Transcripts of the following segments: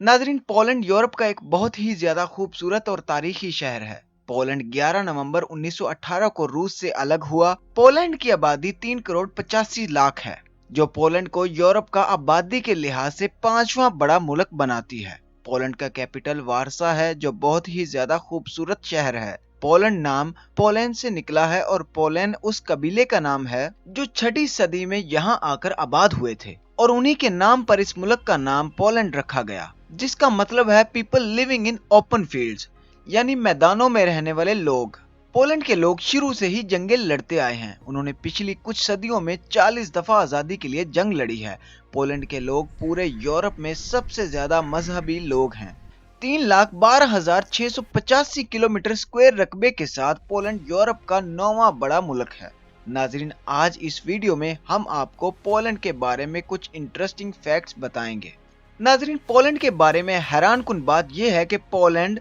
नाजरीन, Poland Europe का एक बहुत ही ज्यादा खूबसूरत और तारीखी शहर है। पोलैंड 11 नवंबर 1918 को रूस से अलग हुआ। पोलैंड की आबादी 3 करोड़ 85 लाख है, जो पोलैंड को यूरोप का आबादी के लिहाज से 5वां बड़ा मुल्क बनाती है। पोलैंड का कैपिटल वारसा है, जो बहुत ही ज्यादा खूबसूरत शहर है। पोलैंड नाम पोलैंड से निकला है और पोलैंड उस कबीले का नाम है जो 6ठी सदी में यहाँ आकर आबाद हुए थे, और उन्हीं के नाम पर इस मुल्क का नाम पोलैंड रखा गया, जिसका मतलब है people living in open fields, यानी मैदानों में रहने वाले लोग। पोलैंड के लोग शुरू से ही जंगें लड़ते आए हैं। उन्होंने पिछली कुछ सदियों में 40 दफा आजादी के लिए जंग लड़ी है। पोलैंड के लोग पूरे यूरोप में सबसे ज्यादा मजहबी लोग हैं। 3,12,685 किलोमीटर स्क्वायर रकबे के साथ पोलैंड यूरोप का 9वां बड़ा मुल्क है। नाजरीन, आज इस वीडियो में हम आपको पोलैंड के बारे में कुछ इंटरेस्टिंग फैक्ट्स बताएंगे। नाजरीन, पोलैंड के बारे में हैरानकुन बात यह है कि पोलैंड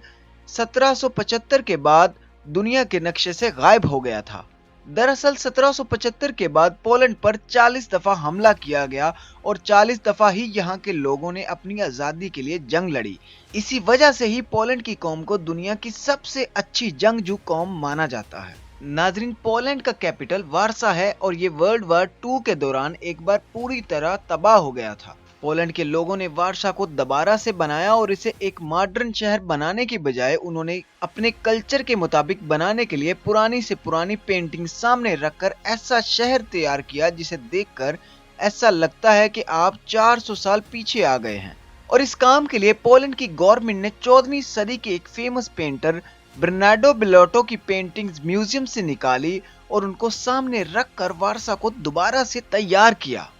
1775 के बाद दुनिया के नक्शे से गायब हो गया था। दरअसल 1775 के बाद पोलैंड पर 40 दफा हमला किया गया और 40 दफा ही यहाँ के लोगों ने अपनी आजादी के लिए जंग लड़ी। इसी वजह से ही पोलैंड की कौम को दुनिया की सबसे अच्छी जंगजू कौम माना जाता है। नाजरीन, पोलैंड का कैपिटल वारसा है और ये वर्ल्ड वॉर 2 के दौरान एक बार पूरी तरह तबाह हो गया था। पोलैंड के लोगों ने वारसा को दोबारा से बनाया और इसे एक मॉडर्न शहर बनाने की बजाय उन्होंने अपने कल्चर के मुताबिक बनाने के लिए पुरानी से पुरानी पेंटिंग सामने रखकर ऐसा शहर तैयार किया जिसे देखकर ऐसा लगता है कि आप 400 साल पीछे आ गए हैं। और इस काम के लिए पोलैंड की गवर्नमेंट ने 14वीं सदी के एक फेमस पेंटर बर्नार्डो बिलोटो की पेंटिंग्स म्यूजियम से निकाली और उनको सामने रखकर वारसा को दोबारा से तैयार किया।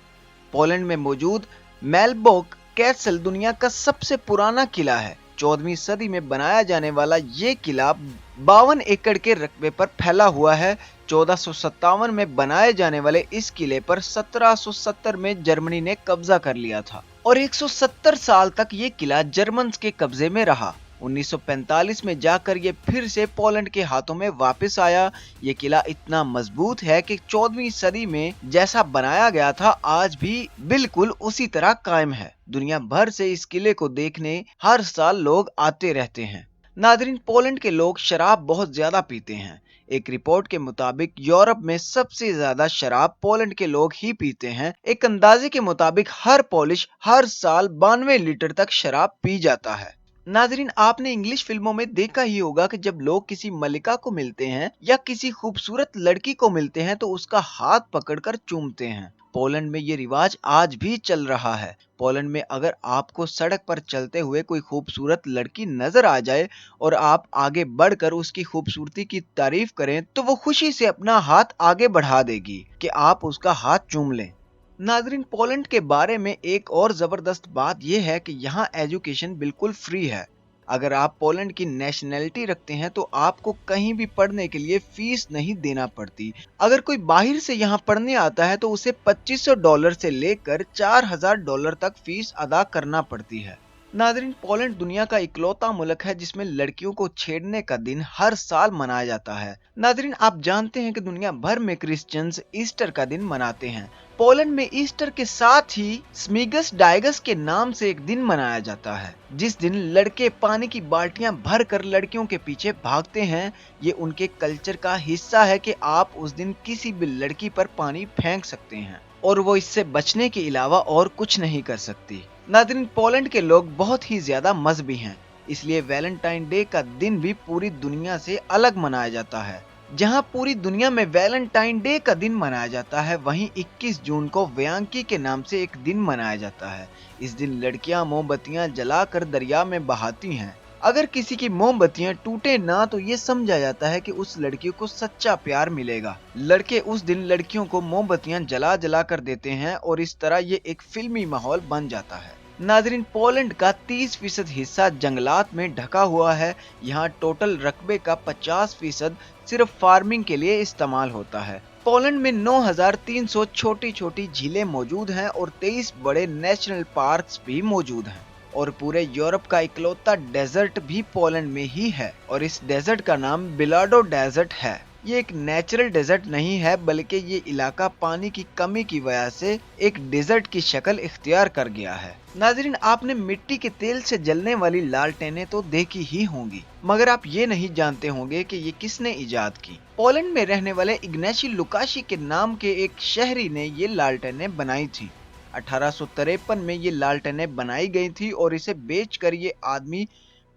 पोलैंड में मौजूद मेलबोर्ग कैसल दुनिया का सबसे पुराना किला है। 14वीं सदी में बनाया जाने वाला ये किला 52 एकड़ के रकबे पर फैला हुआ है। 1457 में बनाए जाने वाले इस किले पर 1770 में जर्मनी ने कब्जा कर लिया था और 170 साल तक ये किला जर्मन्स के कब्जे में रहा। 1945 में जाकर ये फिर से पोलैंड के हाथों में वापस आया। ये किला इतना मजबूत है कि 14वीं सदी में जैसा बनाया गया था आज भी बिल्कुल उसी तरह कायम है। दुनिया भर से इस किले को देखने हर साल लोग आते रहते हैं। नादरीन, पोलैंड के लोग शराब बहुत ज्यादा पीते हैं। एक रिपोर्ट के मुताबिक यूरोप में सबसे ज्यादा शराब पोलैंड के लोग ही पीते हैं। एक अंदाजे के मुताबिक हर पोलिश हर साल 92 लीटर तक शराब पी जाता है। नाजरीन, आपने इंग्लिश फिल्मों में देखा ही होगा कि जब लोग किसी मलिका को मिलते हैं या किसी खूबसूरत लड़की को मिलते हैं तो उसका हाथ पकड़कर चूमते हैं। पोलैंड में ये रिवाज आज भी चल रहा है। पोलैंड में अगर आपको सड़क पर चलते हुए कोई खूबसूरत लड़की नजर आ जाए और आप आगे बढ़कर उसकी खूबसूरती की तारीफ करें तो वो खुशी से अपना हाथ आगे बढ़ा देगी कि आप उसका हाथ चूम लें। नाजरीन, पोलैंड के बारे में एक और जबरदस्त बात यह है कि यहाँ एजुकेशन बिल्कुल फ्री है। अगर आप पोलैंड की नेशनैलिटी रखते हैं तो आपको कहीं भी पढ़ने के लिए फीस नहीं देना पड़ती। अगर कोई बाहर से यहाँ पढ़ने आता है तो उसे $2500 से लेकर $4000 तक फीस अदा करना पड़ती है। नाजरीन, पोलैंड दुनिया का इकलौता मुल्क है जिसमें लड़कियों को छेड़ने का दिन हर साल मनाया जाता है। नाजरीन, आप जानते हैं कि दुनिया भर में क्रिश्चियंस ईस्टर का दिन मनाते हैं। पोलैंड में ईस्टर के साथ ही स्मिगस डाइगस के नाम से एक दिन मनाया जाता है, जिस दिन लड़के पानी की बाल्टियां भरकर लड़कियों के पीछे भागते हैं। ये उनके कल्चर का हिस्सा है कि आप उस दिन किसी भी लड़की पर पानी फेंक सकते हैं और वो इससे बचने के अलावा और कुछ नहीं कर सकती। नाज़रीन, पोलैंड के लोग बहुत ही ज्यादा मजहबी हैं, इसलिए वैलेंटाइन डे का दिन भी पूरी दुनिया से अलग मनाया जाता है। जहां पूरी दुनिया में वैलेंटाइन डे का दिन मनाया जाता है, वहीं 21 जून को व्यांकी के नाम से एक दिन मनाया जाता है। इस दिन लड़कियां मोमबत्तियां जलाकर दरिया में बहाती हैं। अगर किसी की मोमबत्तियां टूटे ना तो ये समझा जाता है कि उस लड़की को सच्चा प्यार मिलेगा। लड़के उस दिन लड़कियों को मोमबत्तियां जला जला कर देते हैं और इस तरह ये एक फिल्मी माहौल बन जाता है। नाजरीन, पोलैंड का 30% हिस्सा जंगलात में ढका हुआ है। यहाँ टोटल रकबे का 50% सिर्फ फार्मिंग के लिए इस्तेमाल होता है। पोलैंड में 9300 छोटी छोटी झीलें मौजूद हैं और 23 बड़े नेशनल पार्क्स भी मौजूद हैं। और पूरे यूरोप का इकलौता डेजर्ट भी पोलैंड में ही है और इस डेजर्ट का नाम बिलाडो डेजर्ट है। ये एक नेचुरल डेजर्ट नहीं है, बल्कि ये इलाका पानी की कमी की वजह से एक डेजर्ट की शक्ल इख्तियार कर गया है। नाज़रीन, आपने मिट्टी के तेल से जलने वाली लालटेनें तो देखी ही होंगी, मगर आप ये नहीं जानते होंगे कि ये किसने इजाद की। पोलैंड में रहने वाले इग्नाशी लुकाशी के नाम के एक शहरी ने ये लालटेनें बनाई थी। 1853 में ये लालटेनें बनाई गई थी और इसे बेचकर ये आदमी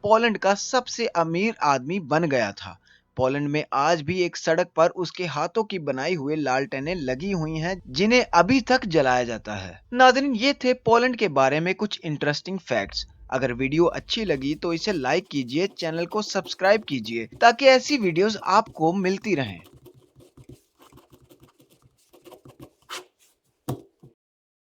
पोलैंड का सबसे अमीर आदमी बन गया था। पोलैंड में आज भी एक सड़क पर उसके हाथों की बनाई हुई लालटेनें लगी हुई हैं, जिन्हें अभी तक जलाया जाता है। नाज़रीन, ये थे पोलैंड के बारे में कुछ इंटरेस्टिंग फैक्ट्स। अगर वीडियो अच्छी लगी तो इसे लाइक कीजिए, चैनल को सब्सक्राइब कीजिए ताकि ऐसी वीडियोस आपको मिलती रहें।